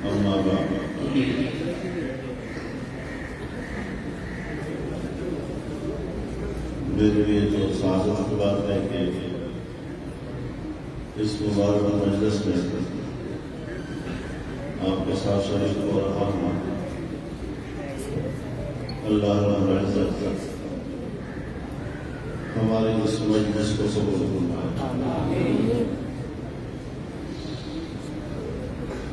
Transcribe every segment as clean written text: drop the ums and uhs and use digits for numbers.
أما بعد میرے لیے جو سعادت کی بات ہے کہ اس مبارک مجلس میں آپ کے ساتھ شریک ہو رہا ہوں۔ اللہ رب العزت ہمارے اس مجلس کو قبول فرمائے۔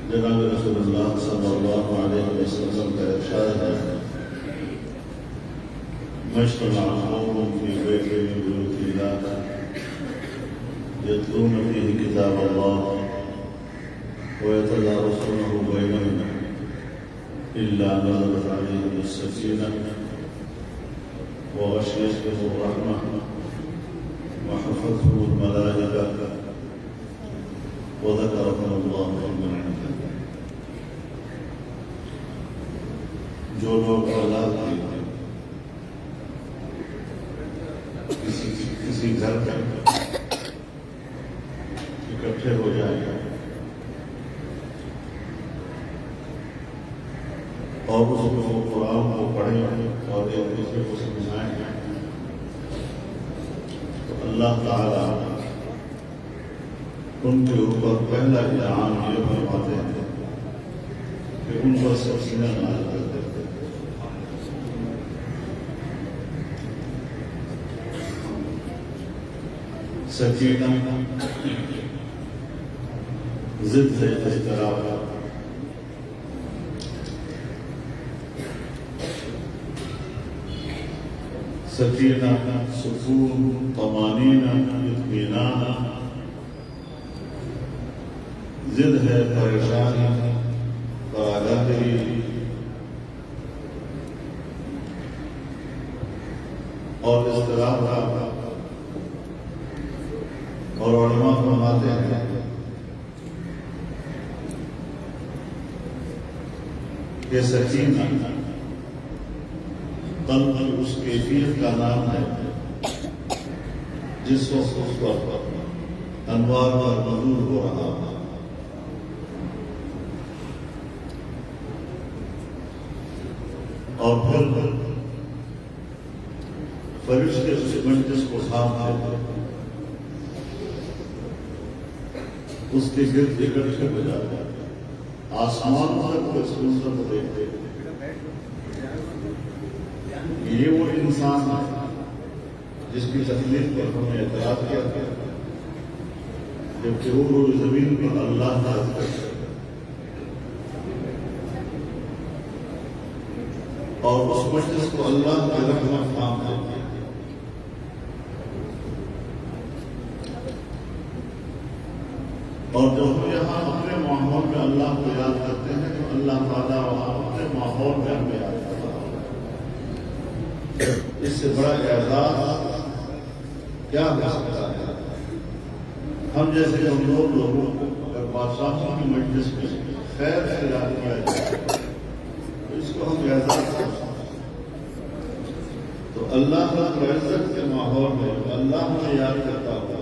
جناب رسول اللہ صلی اللہ علیہ وسلم کا ارشاد ہے مجتمع قوم في بيت من بيوت الله يتلون فيه كتاب الله ويتدارسونه بينهم إلا نزلت عليهم السكينة وغشيتهم الرحمة وحفتهم الملائكة وذكرهم الله في من عنده۔ جو لوگ اولاد کسی گھر میں اکٹھے ہو جائیں اور اس کو قرآن کو پڑھیں اور ایک دوسرے کو سمجھائیں تو اللہ تعالیٰ ان کے اوپر پہلا انعام یہ فرماتے ہیں کہ ان پر سکینہ نازل کرتے ہیں۔ سکینہ ضد ہے اضطراب، سکینہ سکون، طمانینہ، اطمینان، ضد ہے پریشانی، برادری، اور اضطراب ہے۔ اور علماء فرماتے ہیں کہ سکینہ قلب کی اس کیفیت کا نام ہے جس وقت اس پر انوار پر نزول ہو رہا ہے اور پھر فرشتے اس مجلس کو سامنے اس کے گرد اکٹھے ہو جاتے ہیں، آسمان تک اس منظر کو دیکھتے ہیں۔ یہ وہ انسان ہے جس کی تکلیف پر ہم نے اعتراض کیا تھا، جبکہ وہ زمین پر اللہ کا ذکر ہے اور اس مجلس کو اللہ کا رحمت نام ہے۔ اور جب ہم یہاں اپنے ماحول میں اللہ کو یاد کرتے ہیں تو اللہ تعالیٰ وہاں اپنے ماحول میں ہمیں یاد کرتا ہے۔ اس سے بڑا اعزاز کیا ہو سکتا ہے؟ ہم جیسے کمزور لوگوں کو اگر بادشاہوں کی مجلس میں خیر سے یاد کیا جائے تو اس کو ہم اعزاز کرتے ہیں۔ تو اللہ رب العزت کے ماحول میں اللہ ہمیں یاد کرتا ہوا،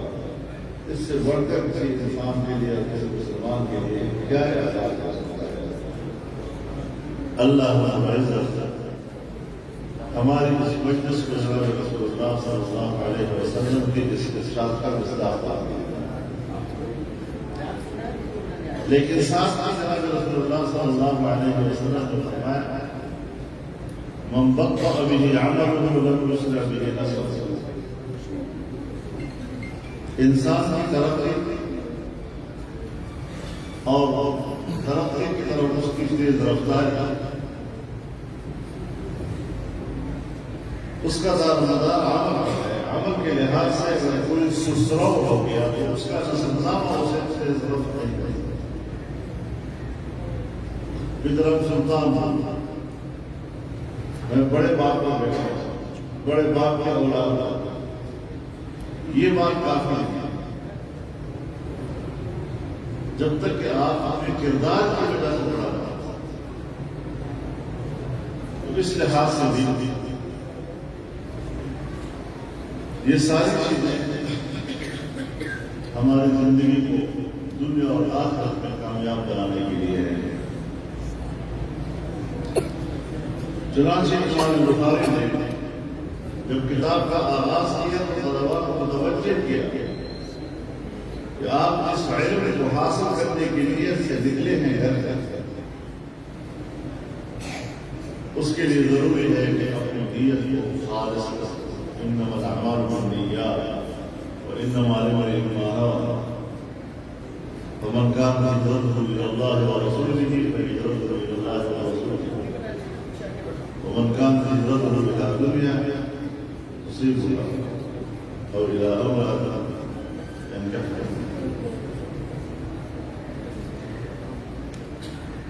اس سے بڑھ کر کسی انسان کے لیے کسی مسلمان کے لیے کیا اعزاز کر سکتا ہے؟ اللہ رب العزت ہماری اس مجلس کو جناب رسول اللہ صلی اللہ علیہ وسلم کی اس ارشاد کا مصداق ہے، لیکن ساتھ ہی جناب رسول اللہ صلی اللہ علیہ وسلم نے فرمایا من بطأ به عمله لم يسرع به نسبه۔ انسان کی ترقی اور ترقی کی طرف اس کی تیز رفتار اس کا دارمدار عمل ہے۔ عمل کے لحاظ سے اگر کوئی سسرو ہو گیا تو اس کا نظام اسے تیز رفت نہیں ہوئی۔ بدرم سلطان میں بڑے باپ کا بیٹا، بڑے باپ کا اولاد، یہ بات کافی ہے جب تک کہ آپ اپنے کردار کی وجہ سے بڑا تو اس لحاظ سے بھی یہ ساری چیزیں ہماری زندگی کو دنیا اور آخرت میں کامیاب بنانے کے لیے ہے۔ چنانچہ امام بخاری نے جب کتاب کا آغاز کیا تو طلباء کو متوجہ کیا کہ آپ اس علم کو حاصل کرنے کی نیت سے نکلے ہیں گھر اس کے لیے ضروری ہے کہ اپنی نیت کو خالص کریں۔ انما الاعمال بالنیات وانما لامرئ ما نوى فمن كانت هجرته الى الله ورسوله فهجرته الى الله ورسوله ومن كانت هجرته الى الدنيا تصيبها او الى امرأة ينكحها۔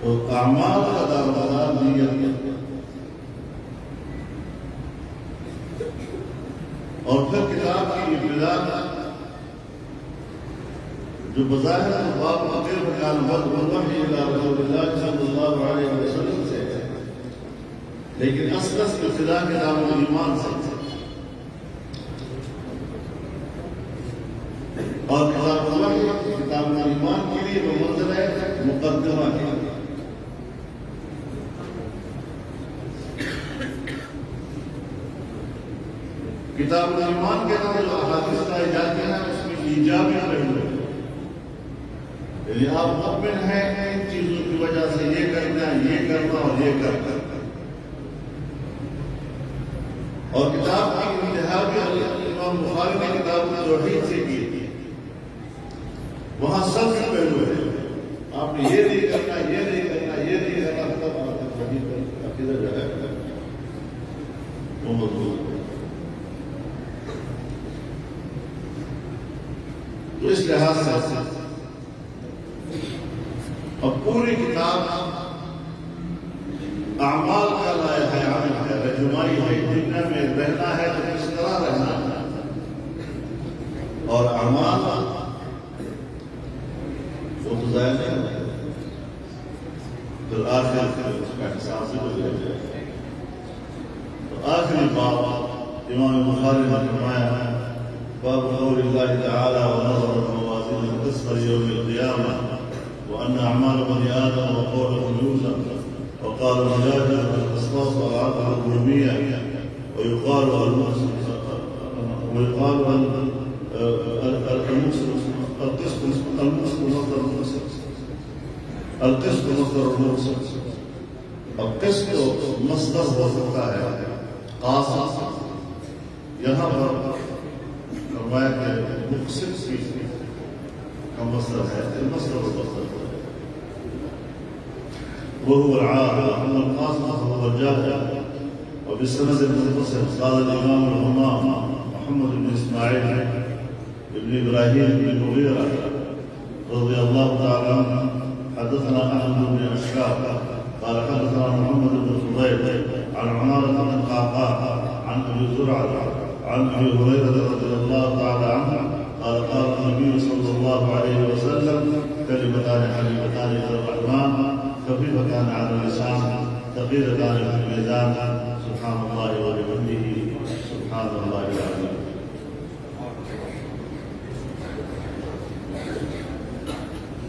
تو اعمال کا دارومدار نیت اور پھر کتاب کی ابتدا جو بظاہر باب فقیر بکان والوحی الى رسول اللہ صلی اللہ علیہ وسلم سے ہے، لیکن اصل ابتدا کتاب الایمان سے، اور کتاب الوحی کتاب الایمان کے لیے وہ منزل ہے مقدمہ کی۔ کتاب الایمان کے اندر جو احادیث پائی جاتی ہیں اس میں ایجابی پہلو ہے، یعنی آپ مؤمن ہیں ان چیزوں کی وجہ سے یہ کرنا یہ کرنا اور یہ کرنا، اور کتاب کی انتہا بھی امام بخاری نے کتاب توحید سے کی تھی، وہاں سب سے پہلو ہے آپ نے یہ نہیں کرنا یہ نہیں کرنا یہ نہیں کرنا، تب آپ توحید کا عقیدہ جو ہے وہ مضبوط ہے۔ تو اس لحاظ سے اب پوری کتاب اعمال کا لائحہ عمل ہے، رہنمائی ہے، دنیا میں رہنا ہے تو کس طرح رہنا ہے، اور اعمال وہ تو ظاہر ہے پھر آخر اس کا حساب سے ہو جائے۔ تو آخری باب امام بخاری نے فرمایا باب قول الله تعالى ونظر الموازين القسط ليوم القيامة وأن أعمال بني آدم وقولهم يوزن وقال مجاهد القسطاس والعدل الظلمية ويقال القسط مصدر المقسط، القسط مصدر ہو سکتا ہے قاصد، یہاں پر مقسط کا مصدر ہے المصدر والمصدر وهو العاقل، أما القاصد فهو الجاهل۔ وبالسند المتصل قال الإمام الهمام محمد بن إسماعيل بن إبراهيم بن المغيرة رضي الله تعالى عنه حدثنا أحمد بن أشكاب قال حدثنا محمد بن فضيل عن عمارة بن القعقاع عن أبي زرعة عن أبي هريرة رضي الله تعالى عنه قال قال النبي صلى الله عليه وسلم كلمتان حبيبتان إلى الرحمن خفيفتان على اللسان ثقيلتان في الميزان سبحان الله وبحمده سبحان الله العظيم۔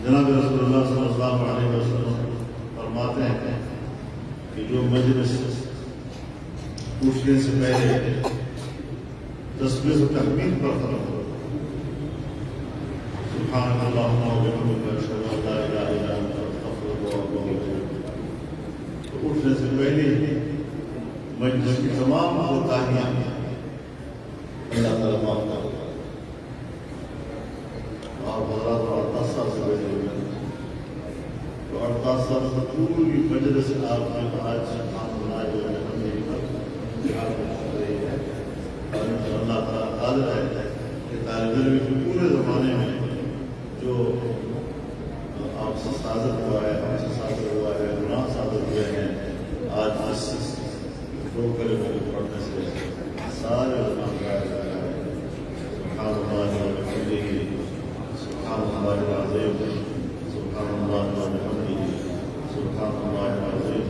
جناب رسول اللہ صلی اللہ علیہ وسلم فرماتے ہیں کہ جو مجلس پوچھنے سے پہلے تسبیح و تحمید پر ختم ہو، سبحان اللہم و بحمدک اشہد ان لا الہ الا انت استغفرک واتوب الیک، تو اٹھنے سے پہلے مجلس کی تمام کوتاہیاں اللہ تعالیٰ معاف کر دے۔ اور حضرات 48 سال سے بیٹھے ہوئے ہیں تو 48 سال سے پوری مجلس آپ نے کہا سبحان اللہ جو ہے ہم نے کر رہی ہے، اور اللہ تعالیٰ قادر ہے کہ طالب علم کے پورے زمانے میں جو آپ سے صادر ہوا ہے، ہم سے صادر ہوا ہے، گناہ صادر ہوئے ہیں، آج اس دو کلمے پڑھنے سے سارے گناہ گائے جا رہے ہیں۔ سبحان اللہ وبحمدہ سبحان اللہ العظیم سبحان اللہ وبحمدہ سبحان اللہ العظیم